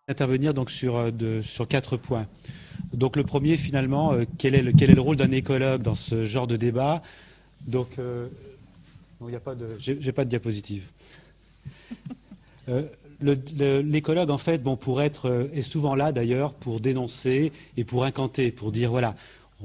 Intervenir donc sur 4 points. Donc le premier, finalement, quel est le rôle d'un écologue dans ce genre de débat? Donc, il n'y a pas de, j'ai pas de diapositive. L'écologue, en fait, est souvent là d'ailleurs pour dénoncer et pour incanter, pour dire voilà,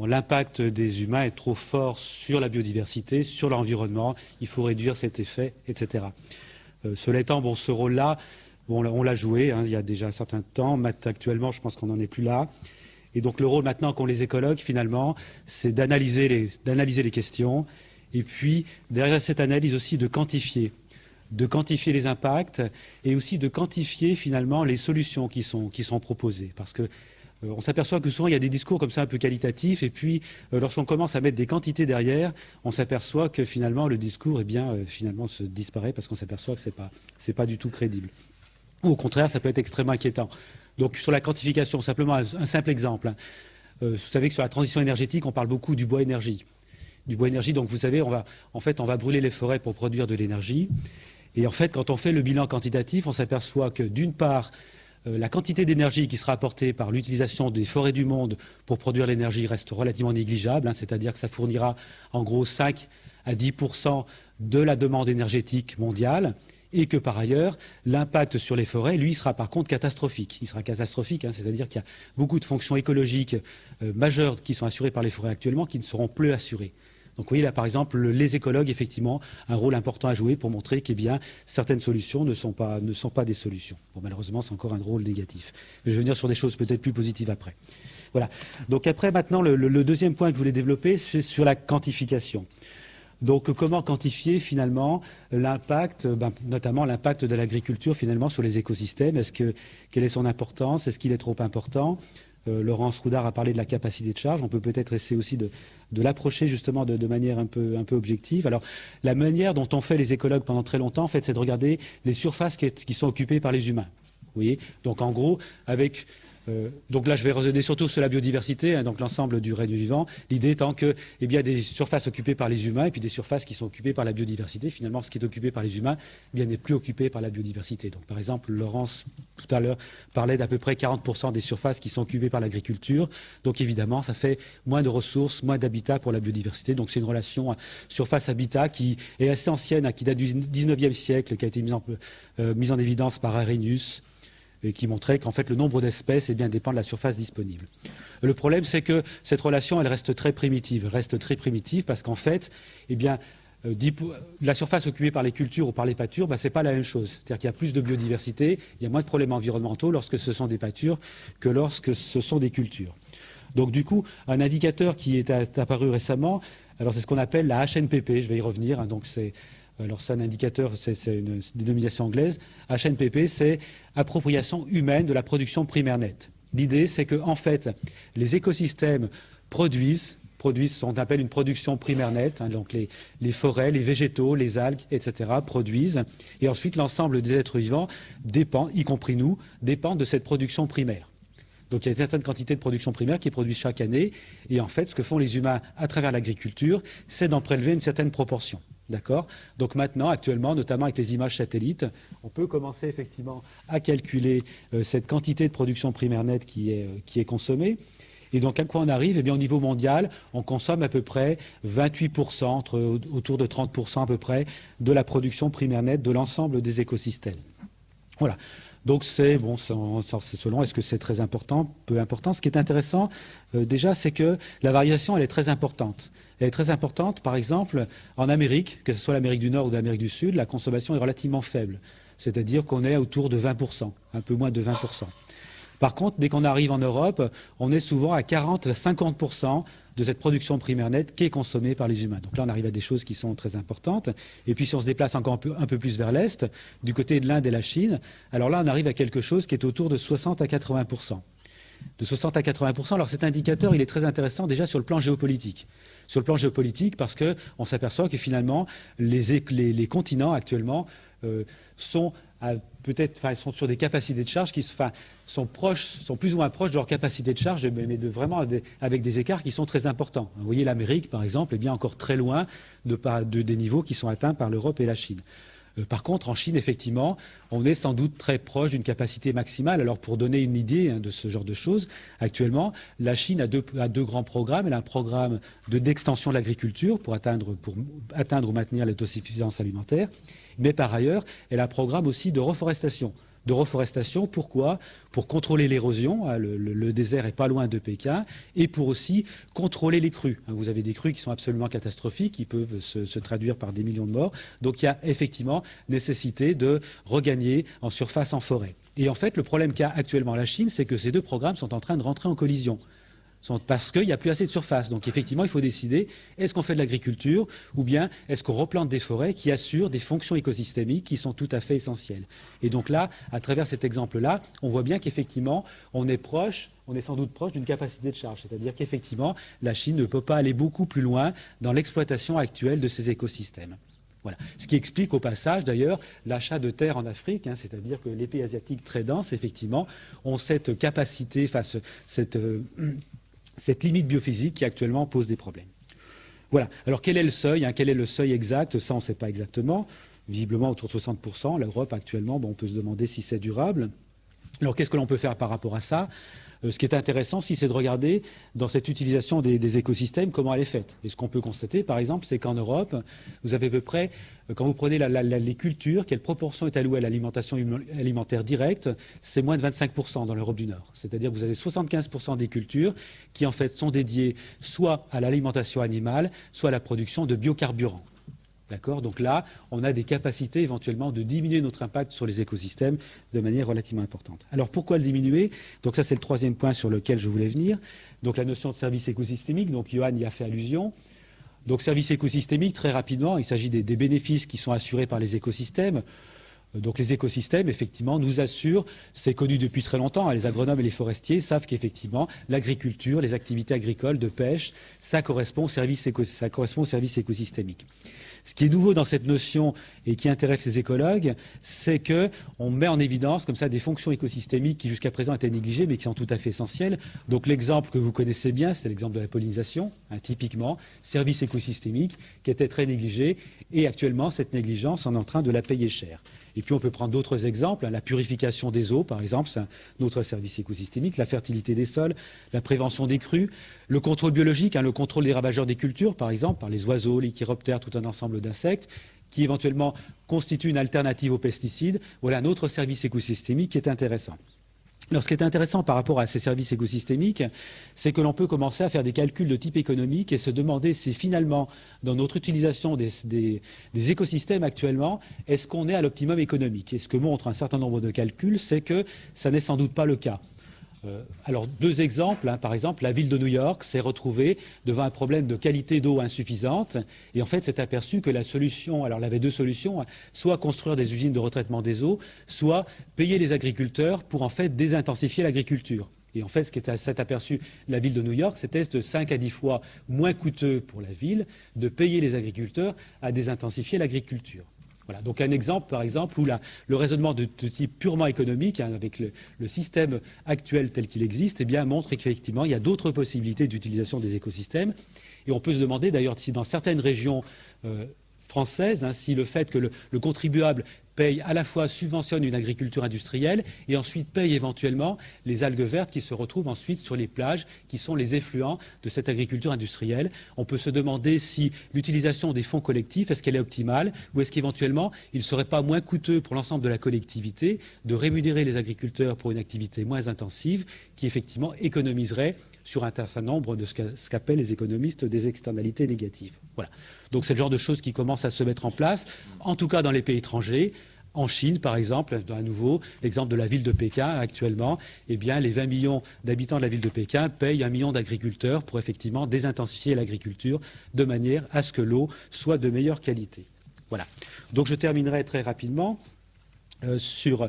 l'impact des humains est trop fort sur la biodiversité, sur l'environnement, il faut réduire cet effet, etc. Cela étant, ce rôle-là, on l'a joué il y a déjà un certain temps. Actuellement, je pense qu'on n'en est plus là. Et donc le rôle maintenant qu'ont les écologues, finalement, c'est d'analyser les questions et puis, derrière cette analyse aussi, de quantifier les impacts et aussi de quantifier finalement les solutions qui sont proposées. Parce que on s'aperçoit que souvent il y a des discours comme ça un peu qualitatifs et puis lorsqu'on commence à mettre des quantités derrière, on s'aperçoit que finalement le discours finalement se disparaît parce qu'on s'aperçoit que c'est pas du tout crédible. Ou au contraire, ça peut être extrêmement inquiétant. Donc sur la quantification, simplement un simple exemple. Vous savez que sur la transition énergétique, on parle beaucoup du bois énergie. Du bois énergie, donc vous savez, on va brûler les forêts pour produire de l'énergie. Et en fait, quand on fait le bilan quantitatif, on s'aperçoit que d'une part, la quantité d'énergie qui sera apportée par l'utilisation des forêts du monde pour produire l'énergie reste relativement négligeable, c'est-à-dire que ça fournira en gros 5 à 10% de la demande énergétique mondiale, et que par ailleurs, l'impact sur les forêts, lui, sera par contre catastrophique. Il sera catastrophique, c'est-à-dire qu'il y a beaucoup de fonctions écologiques majeures qui sont assurées par les forêts actuellement qui ne seront plus assurées. Donc vous voyez là par exemple les écologues effectivement un rôle important à jouer pour montrer que certaines solutions ne sont pas des solutions. Bon, malheureusement c'est encore un rôle négatif. Mais je vais venir sur des choses peut-être plus positives après. Voilà. Donc après maintenant le deuxième point que je voulais développer c'est sur la quantification. Donc comment quantifier finalement l'impact, notamment l'impact de l'agriculture finalement sur les écosystèmes? Quelle est son importance? Est-ce qu'il est trop important? Laurence Roudard a parlé de la capacité de charge. On peut peut-être essayer aussi de l'approcher justement de manière un peu objective. Alors, la manière dont on fait les écologues pendant très longtemps, en fait, c'est de regarder les surfaces qui sont occupées par les humains. Vous voyez? Donc, en gros, donc là, je vais raisonner surtout sur la biodiversité, donc l'ensemble du règne vivant. L'idée étant que, des surfaces occupées par les humains et puis des surfaces qui sont occupées par la biodiversité. Finalement, ce qui est occupé par les humains, n'est plus occupé par la biodiversité. Donc, par exemple, Laurence tout à l'heure parlait d'à peu près 40% des surfaces qui sont occupées par l'agriculture. Donc, évidemment, ça fait moins de ressources, moins d'habitat pour la biodiversité. Donc, c'est une relation surface-habitat qui est assez ancienne, qui date du 19e siècle, qui a été mise en évidence par Arrhenius, et qui montrait qu'en fait le nombre d'espèces dépend de la surface disponible. Le problème, c'est que cette relation, elle reste très primitive. Elle reste très primitive parce qu'en fait, la surface occupée par les cultures ou par les pâtures, c'est pas la même chose. C'est-à-dire qu'il y a plus de biodiversité, il y a moins de problèmes environnementaux lorsque ce sont des pâtures que lorsque ce sont des cultures. Donc du coup, un indicateur qui est apparu récemment, alors c'est ce qu'on appelle la HNPP, je vais y revenir, donc c'est un indicateur, c'est une dénomination anglaise. HNPP, c'est appropriation humaine de la production primaire nette. L'idée, c'est que, en fait, les écosystèmes produisent ce qu'on appelle une production primaire nette. Donc les forêts, les végétaux, les algues, etc. produisent. Et ensuite, l'ensemble des êtres vivants dépend, y compris nous, dépendent de cette production primaire. Donc il y a une certaine quantité de production primaire qui est produite chaque année. Et en fait, ce que font les humains à travers l'agriculture, c'est d'en prélever une certaine proportion. D'accord? Donc maintenant, actuellement, notamment avec les images satellites, on peut commencer effectivement à calculer cette quantité de production primaire nette qui est consommée. Et donc à quoi on arrive? Au niveau mondial, on consomme à peu près 28%, autour de 30% à peu près, de la production primaire nette de l'ensemble des écosystèmes. Voilà. Donc c'est selon, est-ce que c'est très important, peu important. Ce qui est intéressant déjà, c'est que la variation, elle est très importante. Elle est très importante, par exemple, en Amérique, que ce soit l'Amérique du Nord ou l'Amérique du Sud, la consommation est relativement faible. C'est-à-dire qu'on est autour de 20%, un peu moins de 20%. Par contre, dès qu'on arrive en Europe, on est souvent à 40 à 50% de cette production primaire nette qui est consommée par les humains. Donc là, on arrive à des choses qui sont très importantes. Et puis si on se déplace encore un peu plus vers l'Est, du côté de l'Inde et la Chine, alors là, on arrive à quelque chose qui est autour de 60 à 80%. De 60 à 80%. Alors cet indicateur, il est très intéressant déjà sur le plan géopolitique. Sur le plan géopolitique, parce qu'on s'aperçoit que finalement, les continents actuellement sont Elles sont sur des capacités de charge qui sont plus ou moins proches de leur capacité de charge, mais vraiment avec des écarts qui sont très importants. Vous voyez, l'Amérique, par exemple, est bien encore très loin des niveaux qui sont atteints par l'Europe et la Chine. Par contre, en Chine, effectivement, on est sans doute très proche d'une capacité maximale. Alors, pour donner une idée de ce genre de choses, actuellement, la Chine a deux grands programmes. Elle a un programme d'extension de l'agriculture pour atteindre ou maintenir l'autosuffisance alimentaire. Mais par ailleurs, elle a un programme aussi de reforestation. Pourquoi? Pour contrôler l'érosion, le désert est pas loin de Pékin, et pour aussi contrôler les crues. Vous avez des crues qui sont absolument catastrophiques, qui peuvent se traduire par des millions de morts. Donc il y a effectivement nécessité de regagner en surface en forêt. Et en fait, le problème qu'a actuellement la Chine, c'est que ces deux programmes sont en train de rentrer en collision. Parce qu'il n'y a plus assez de surface. Donc effectivement, il faut décider, est-ce qu'on fait de l'agriculture ou bien est-ce qu'on replante des forêts qui assurent des fonctions écosystémiques qui sont tout à fait essentielles. Et donc là, à travers cet exemple-là, on voit bien qu'effectivement, on est sans doute proche d'une capacité de charge. C'est-à-dire qu'effectivement, la Chine ne peut pas aller beaucoup plus loin dans l'exploitation actuelle de ces écosystèmes. Voilà. Ce qui explique au passage, d'ailleurs, l'achat de terres en Afrique, c'est-à-dire que les pays asiatiques très denses, effectivement, ont cette capacité, cette limite biophysique qui actuellement pose des problèmes. Voilà. Alors quel est le seuil? Quel est le seuil exact? Ça, on ne sait pas exactement. Visiblement autour de 60%. L'Europe, actuellement, on peut se demander si c'est durable. Alors qu'est-ce que l'on peut faire par rapport à ça? Ce qui est intéressant, c'est de regarder dans cette utilisation des écosystèmes comment elle est faite. Et ce qu'on peut constater, par exemple, c'est qu'en Europe, vous avez à peu près, quand vous prenez les cultures, quelle proportion est allouée à l'alimentation alimentaire directe, c'est moins de 25% dans l'Europe du Nord. C'est-à-dire que vous avez 75% des cultures qui, en fait, sont dédiées soit à l'alimentation animale, soit à la production de biocarburants. D'accord? Donc là, on a des capacités éventuellement de diminuer notre impact sur les écosystèmes de manière relativement importante. Alors pourquoi le diminuer? Donc ça, c'est le troisième point sur lequel je voulais venir. Donc la notion de service écosystémique, donc Johan y a fait allusion. Donc service écosystémique, très rapidement, il s'agit des bénéfices qui sont assurés par les écosystèmes. Donc les écosystèmes, effectivement, nous assurent, c'est connu depuis très longtemps, les agronomes et les forestiers savent qu'effectivement, l'agriculture, les activités agricoles de pêche, ça correspond au service écosystémique. Ce qui est nouveau dans cette notion et qui intéresse les écologues, c'est qu'on met en évidence comme ça des fonctions écosystémiques qui jusqu'à présent étaient négligées mais qui sont tout à fait essentielles. Donc l'exemple que vous connaissez bien, c'est l'exemple de la pollinisation, typiquement, service écosystémique qui était très négligé et actuellement cette négligence on est en train de la payer cher. Et puis on peut prendre d'autres exemples, la purification des eaux par exemple, c'est un autre service écosystémique, la fertilité des sols, la prévention des crues, le contrôle biologique, le contrôle des ravageurs des cultures par exemple, par les oiseaux, les chiroptères, tout un ensemble d'insectes, qui éventuellement constituent une alternative aux pesticides. Voilà un autre service écosystémique qui est intéressant. Alors, ce qui est intéressant par rapport à ces services écosystémiques, c'est que l'on peut commencer à faire des calculs de type économique et se demander si finalement, dans notre utilisation des écosystèmes actuellement, est-ce qu'on est à l'optimum économique? Et ce que montre un certain nombre de calculs, c'est que ça n'est sans doute pas le cas. Alors, deux exemples. Par exemple, la ville de New York s'est retrouvée devant un problème de qualité d'eau insuffisante et en fait s'est aperçue que la solution, alors elle avait deux solutions, soit construire des usines de retraitement des eaux, soit payer les agriculteurs pour en fait désintensifier l'agriculture. Et en fait, ce qui s'est aperçu la ville de New York, c'était de 5 à 10 fois moins coûteux pour la ville de payer les agriculteurs à désintensifier l'agriculture. Voilà, donc un exemple, par exemple, où le raisonnement de type purement économique, avec le système actuel tel qu'il existe, montre qu'effectivement, il y a d'autres possibilités d'utilisation des écosystèmes. Et on peut se demander, d'ailleurs, si dans certaines régions françaises, si le fait que le contribuable paye à la fois subventionne une agriculture industrielle et ensuite paye éventuellement les algues vertes qui se retrouvent ensuite sur les plages qui sont les effluents de cette agriculture industrielle. On peut se demander si l'utilisation des fonds collectifs, est-ce qu'elle est optimale ou est-ce qu'éventuellement il ne serait pas moins coûteux pour l'ensemble de la collectivité de rémunérer les agriculteurs pour une activité moins intensive qui effectivement économiserait sur un certain nombre de ce qu'appellent les économistes des externalités négatives. Voilà. Donc c'est le genre de choses qui commencent à se mettre en place, en tout cas dans les pays étrangers. En Chine, par exemple, à nouveau, l'exemple de la ville de Pékin actuellement, les 20 millions d'habitants de la ville de Pékin payent 1 million d'agriculteurs pour effectivement désintensifier l'agriculture de manière à ce que l'eau soit de meilleure qualité. Voilà. Donc je terminerai très rapidement sur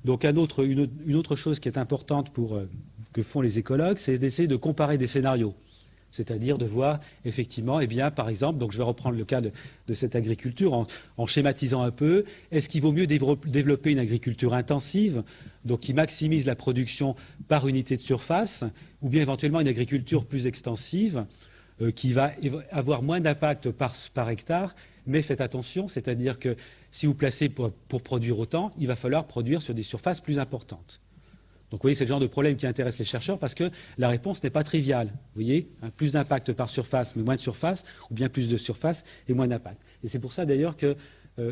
donc une autre chose qui est importante que font les écologues, c'est d'essayer de comparer des scénarios. C'est-à-dire de voir effectivement, eh bien, par exemple, donc je vais reprendre le cas de cette agriculture en schématisant un peu, est-ce qu'il vaut mieux développer une agriculture intensive, donc qui maximise la production par unité de surface, ou bien éventuellement une agriculture plus extensive qui va avoir moins d'impact par hectare, mais faites attention, c'est-à-dire que si vous placez pour produire autant, il va falloir produire sur des surfaces plus importantes. Donc vous voyez, c'est le genre de problème qui intéresse les chercheurs parce que la réponse n'est pas triviale. Vous voyez, plus d'impact par surface, mais moins de surface, ou bien plus de surface et moins d'impact. Et c'est pour ça d'ailleurs que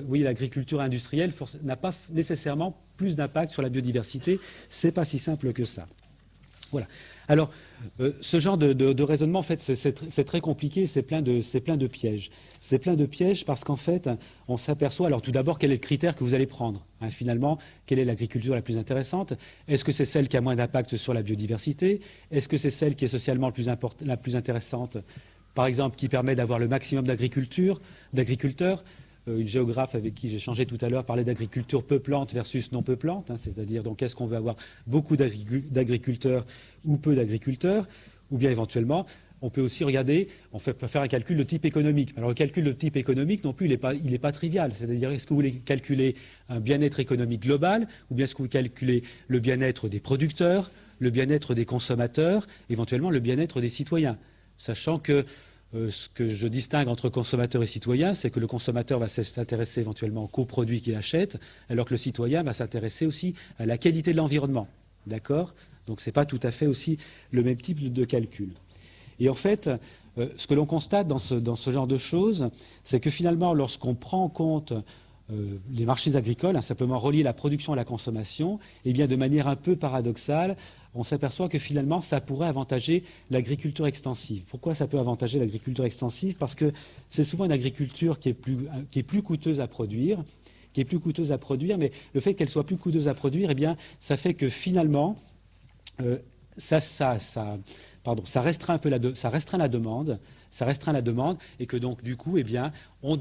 oui, l'agriculture industrielle n'a pas nécessairement plus d'impact sur la biodiversité. Ce n'est pas si simple que ça. Voilà. Alors, ce genre de raisonnement, en fait, c'est très compliqué, c'est plein de pièges. C'est plein de pièges parce qu'en fait, on s'aperçoit, alors tout d'abord, quel est le critère que vous allez prendre finalement, quelle est l'agriculture la plus intéressante? Est-ce que c'est celle qui a moins d'impact sur la biodiversité? Est-ce que c'est celle qui est socialement la plus intéressante? Par exemple, qui permet d'avoir le maximum d'agriculteurs. Une géographe avec qui j'ai échangé tout à l'heure parlait d'agriculture peuplante versus non peuplante, c'est-à-dire donc est-ce qu'on veut avoir beaucoup d'agriculteurs ou peu d'agriculteurs, ou bien éventuellement on peut aussi regarder, peut faire un calcul de type économique. Alors le calcul de type économique non plus il n'est pas trivial, c'est-à-dire est-ce que vous voulez calculer un bien-être économique global, ou bien est-ce que vous calculez le bien-être des producteurs, le bien-être des consommateurs, éventuellement le bien-être des citoyens, sachant que ce que je distingue entre consommateur et citoyen, c'est que le consommateur va s'intéresser éventuellement qu'aux produits qu'il achète, alors que le citoyen va s'intéresser aussi à la qualité de l'environnement. D'accord? Donc ce n'est pas tout à fait aussi le même type de calcul. Et en fait, ce que l'on constate dans ce genre de choses, c'est que finalement, lorsqu'on prend en compte les marchés agricoles, simplement relier la production à la consommation, eh bien de manière un peu paradoxale, on s'aperçoit que finalement, ça pourrait avantager l'agriculture extensive. Pourquoi ça peut avantager l'agriculture extensive? Parce que c'est souvent une agriculture qui est plus coûteuse à produire, mais le fait qu'elle soit plus coûteuse à produire, eh bien, ça fait que finalement, ça restreint un peu ça restreint la demande, et que donc du coup, eh bien, on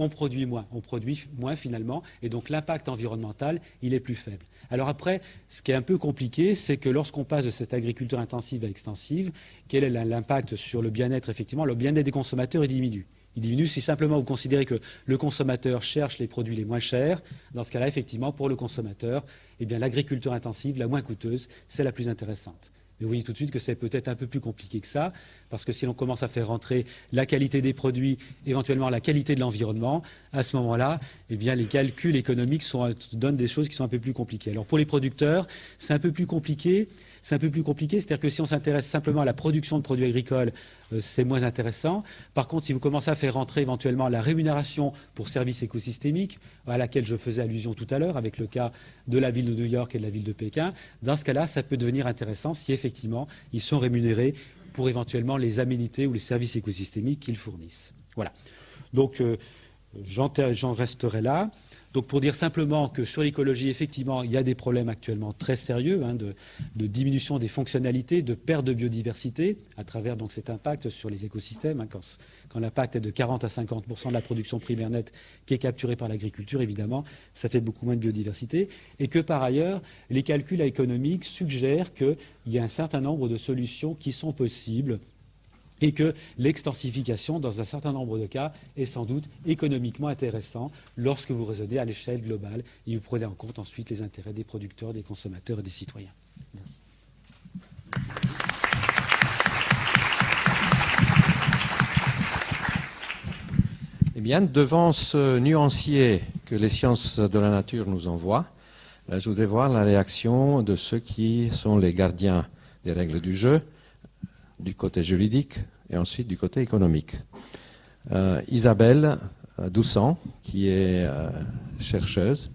produit moins finalement, et donc l'impact environnemental, il est plus faible. Alors après, ce qui est un peu compliqué, c'est que lorsqu'on passe de cette agriculture intensive à extensive, quel est l'impact sur le bien-être? Effectivement, le bien-être des consommateurs diminue. Il diminue si simplement vous considérez que le consommateur cherche les produits les moins chers. Dans ce cas-là, effectivement, pour le consommateur, eh bien, l'agriculture intensive, la moins coûteuse, c'est la plus intéressante. Mais vous voyez tout de suite que c'est peut-être un peu plus compliqué que ça, parce que si l'on commence à faire rentrer la qualité des produits, éventuellement la qualité de l'environnement, à ce moment-là, eh bien, les calculs économiques donnent des choses qui sont un peu plus compliquées. Alors pour les producteurs, c'est un peu plus compliqué. C'est-à-dire que si on s'intéresse simplement à la production de produits agricoles, c'est moins intéressant. Par contre, si vous commencez à faire rentrer éventuellement la rémunération pour services écosystémiques, à laquelle je faisais allusion tout à l'heure, avec le cas de la ville de New York et de la ville de Pékin, dans ce cas-là, ça peut devenir intéressant si effectivement ils sont rémunérés pour éventuellement les aménités ou les services écosystémiques qu'ils fournissent. Voilà. Donc, j'en resterai là. Donc pour dire simplement que sur l'écologie, effectivement, il y a des problèmes actuellement très sérieux de diminution des fonctionnalités, de perte de biodiversité à travers donc, cet impact sur les écosystèmes. Quand l'impact est de 40 à 50% de la production primaire nette qui est capturée par l'agriculture, évidemment, ça fait beaucoup moins de biodiversité. Et que par ailleurs, les calculs économiques suggèrent qu'il y a un certain nombre de solutions qui sont possibles et que l'extensification, dans un certain nombre de cas, est sans doute économiquement intéressant lorsque vous raisonnez à l'échelle globale et vous prenez en compte ensuite les intérêts des producteurs, des consommateurs et des citoyens. Merci. Eh bien, devant ce nuancier que les sciences de la nature nous envoient, je voudrais voir la réaction de ceux qui sont les gardiens des règles du jeu, du côté juridique et ensuite du côté économique. Isabelle Doucet, qui est chercheuse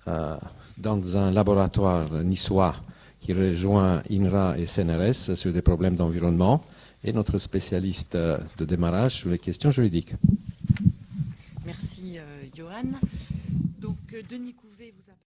dans un laboratoire niçois qui rejoint INRA et CNRS sur des problèmes d'environnement, et notre spécialiste de démarrage sur les questions juridiques. Merci, Johan. Donc, Denis Couvet vous a